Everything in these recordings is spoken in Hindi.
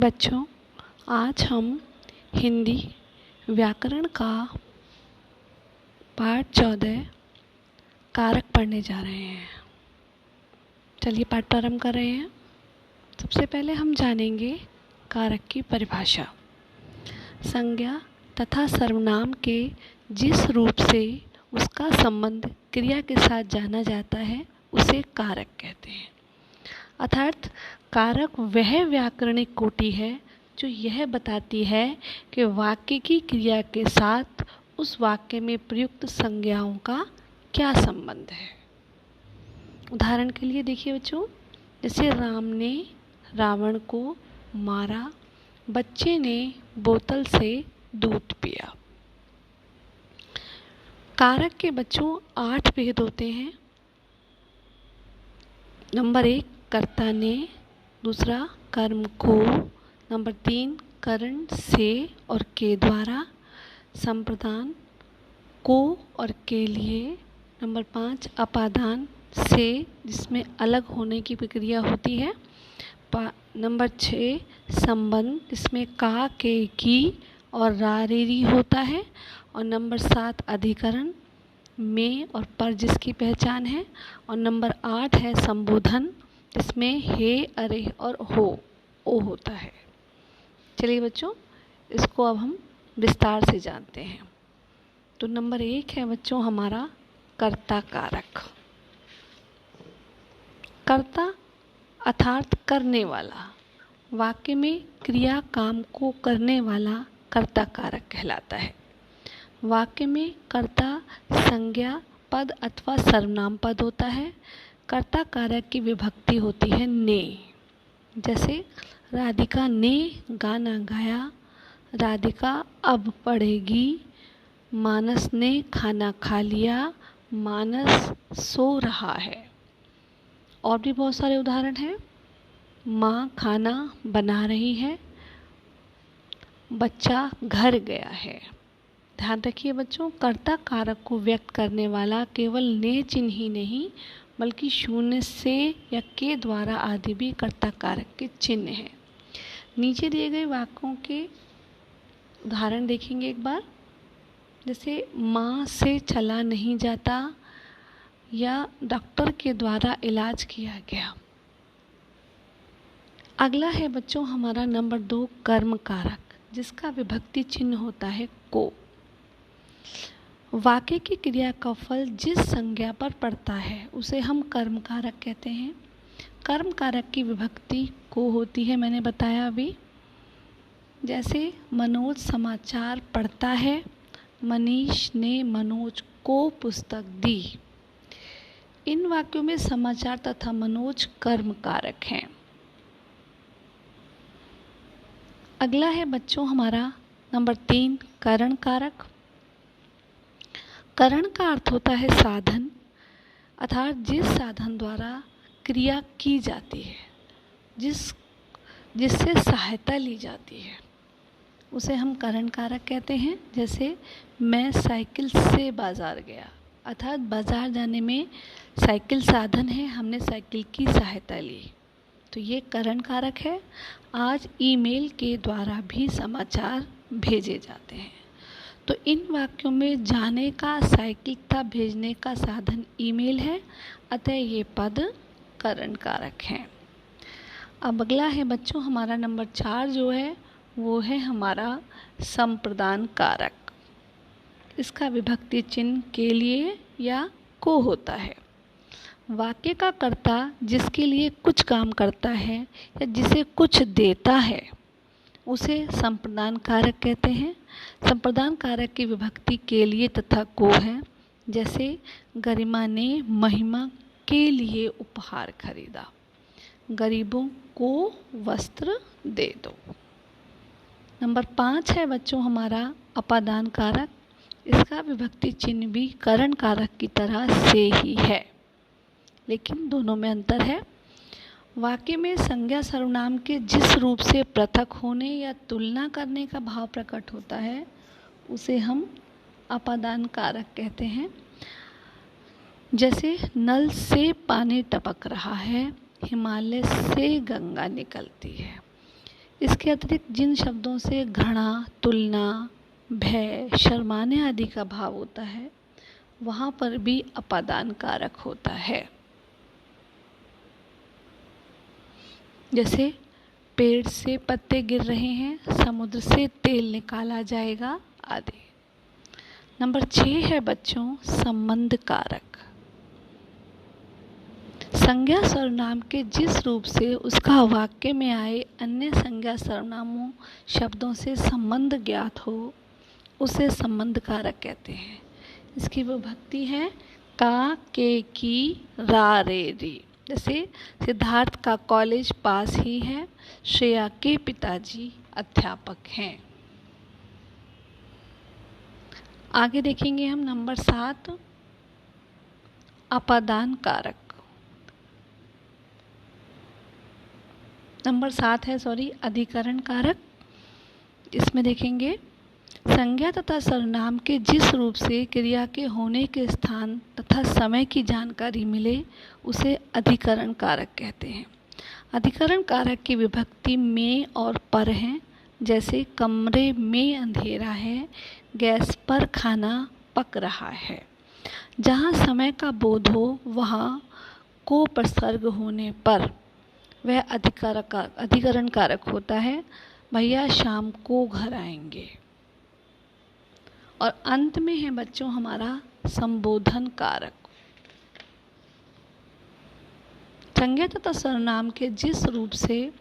बच्चों, आज हम हिंदी व्याकरण का पाठ 14 कारक पढ़ने जा रहे हैं। चलिए पाठ प्रारंभ कर रहे हैं। सबसे पहले हम जानेंगे कारक की परिभाषा। संज्ञा तथा सर्वनाम के जिस रूप से उसका संबंध क्रिया के साथ जाना जाता है उसे कारक कहते हैं। अर्थात कारक वह व्याकरणिक कोटि है जो यह बताती है कि वाक्य की क्रिया के साथ उस वाक्य में प्रयुक्त संज्ञाओं का क्या संबंध है। उदाहरण के लिए देखिए बच्चों, जैसे राम ने रावण को मारा, बच्चे ने बोतल से दूध पिया। कारक के बच्चों 8 भेद होते हैं। नंबर 1 कर्ता ने, दूसरा कर्म को, नंबर 3 करण से और के द्वारा, संप्रदान को और के लिए, नंबर 5 अपादान से जिसमें अलग होने की प्रक्रिया होती है, नंबर 6 संबंध जिसमें का, के, की और रा रे री होता है, और नंबर 7 अधिकरण में और पर जिसकी पहचान है, और नंबर 8 है संबोधन जिसमें हे, अरे और हो ओ होता है। चलिए बच्चों, इसको अब हम विस्तार से जानते हैं। तो नंबर 1 है बच्चों हमारा कर्ता कारक। कर्ता अर्थात करने वाला, वाक्य में क्रिया काम को करने वाला कर्ता कारक कहलाता है। वाक्य में कर्ता संज्ञा पद अथवा सर्वनाम पद होता है। कर्ता कारक की विभक्ति होती है ने। जैसे राधिका ने गाना गाया, राधिका अब पढ़ेगी, मानस ने खाना खा लिया, मानस सो रहा है। और भी बहुत सारे उदाहरण हैं। माँ खाना बना रही है, बच्चा घर गया है। ध्यान रखिए बच्चों, कर्ता कारक को व्यक्त करने वाला केवल ने चिन्ह ही नहीं बल्कि शून्य से या के द्वारा आदि भी कर्ता कारक के चिन्ह हैं। नीचे दिए गए वाक्यों के उदाहरण देखेंगे एक बार। जैसे माँ से चला नहीं जाता या डॉक्टर के द्वारा इलाज किया गया। अगला है बच्चों हमारा नंबर 2 कर्म कारक, जिसका विभक्ति चिन्ह होता है को। वाक्य की क्रिया का फल जिस संज्ञा पर पड़ता है उसे हम कर्म कारक कहते हैं। कर्म कारक की विभक्ति को होती है, मैंने बताया अभी। जैसे मनोज समाचार पढ़ता है, मनीष ने मनोज को पुस्तक दी। इन वाक्यों में समाचार तथा मनोज कर्म कारक हैं। अगला है बच्चों हमारा नंबर 3 करण कारक। करण का अर्थ होता है साधन, अर्थात जिस साधन द्वारा क्रिया की जाती है, जिससे सहायता ली जाती है, उसे हम करण कारक कहते हैं। जैसे मैं साइकिल से बाज़ार गया, अर्थात बाज़ार जाने में साइकिल साधन है, हमने साइकिल की सहायता ली, तो ये करण कारक है। आज ईमेल के द्वारा भी समाचार भेजे जाते हैं। तो इन वाक्यों में जाने का साइकिल तथा भेजने का साधन ईमेल है, अतः ये पद करण कारक हैं। अब अगला है बच्चों हमारा नंबर 4 जो है वो है हमारा संप्रदान कारक। इसका विभक्ति चिन्ह के लिए या को होता है। वाक्य का कर्ता जिसके लिए कुछ काम करता है या जिसे कुछ देता है उसे संप्रदान कारक कहते हैं। संप्रदान कारक की विभक्ति के लिए तथा को है। जैसे गरिमा ने महिमा के लिए उपहार खरीदा, गरीबों को वस्त्र दे दो। नंबर 5 है बच्चों हमारा अपादान कारक। इसका विभक्ति चिन्ह भी करण कारक की तरह से ही है, लेकिन दोनों में अंतर है। वाक्य में संज्ञा सर्वनाम के जिस रूप से पृथक होने या तुलना करने का भाव प्रकट होता है उसे हम अपादान कारक कहते हैं। जैसे नल से पानी टपक रहा है, हिमालय से गंगा निकलती है। इसके अतिरिक्त जिन शब्दों से घृणा, तुलना, भय, शर्माने आदि का भाव होता है वहाँ पर भी अपादान कारक होता है। जैसे पेड़ से पत्ते गिर रहे हैं, समुद्र से तेल निकाला जाएगा आदि। नंबर 6 है बच्चों संबंध कारक। संज्ञा सर्वनाम के जिस रूप से उसका वाक्य में आए अन्य संज्ञा सर्वनामों शब्दों से संबंध ज्ञात हो उसे संबंध कारक कहते हैं। इसकी विभक्ति है का, के, की, रा, रे, री। जैसे सिद्धार्थ का कॉलेज पास ही है, श्रेया के पिताजी अध्यापक हैं। आगे देखेंगे हम नंबर 7 अपादान कारक। नंबर 7 है अधिकरण कारक। इसमें देखेंगे संज्ञा तथा सर्वनाम के जिस रूप से क्रिया के होने के स्थान तथा समय की जानकारी मिले उसे अधिकरण कारक कहते हैं। अधिकरण कारक की विभक्ति में और पर हैं। जैसे कमरे में अंधेरा है, गैस पर खाना पक रहा है। जहाँ समय का बोध हो वहाँ को प्रसर्ग होने पर वह अधिकरण कारक होता है। भैया शाम को घर आएंगे। और अंत में है बच्चों हमारा संबोधन कारक। संज्ञा तथा सर्वनाम के जिस रूप से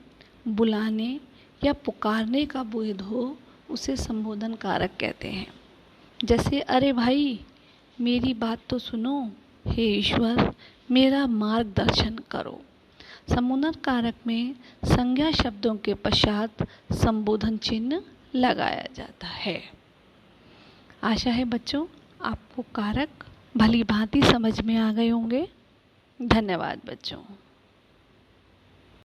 बुलाने या पुकारने का बोध हो उसे संबोधन कारक कहते हैं। जैसे अरे भाई मेरी बात तो सुनो, हे ईश्वर मेरा मार्गदर्शन करो। संबोधन कारक में संज्ञा शब्दों के पश्चात संबोधन चिन्ह लगाया जाता है। आशा है बच्चों आपको कारक भली भांति समझ में आ गए होंगे। धन्यवाद बच्चों।